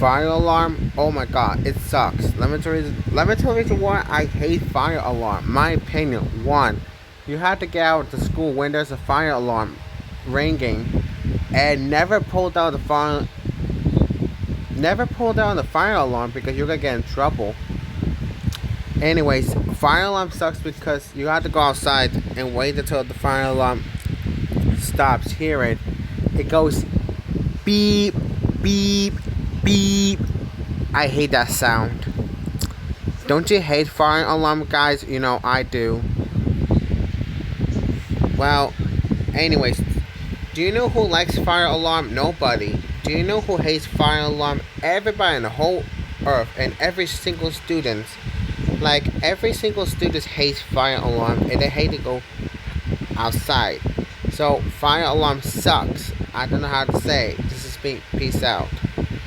Fire alarm, oh my god, it sucks. Let me tell you reason why I hate fire alarm. My opinion, one, you have to get out to school when there's a fire alarm ringing, and never pull down the fire alarm because you're gonna get in trouble. Anyways, fire alarm sucks because you have to go outside and wait until the fire alarm stops hearing. It goes beep, beep, beep. I hate that sound. Don't you hate fire alarm, guys? You know, I do. Well, anyways, do you know who likes fire alarm? Nobody. Do you know who hates fire alarm? Everybody in the whole earth and every single student. Like, every single student hates fire alarm and they hate to go outside. So, fire alarm sucks. I don't know how to say. This is me. Peace out.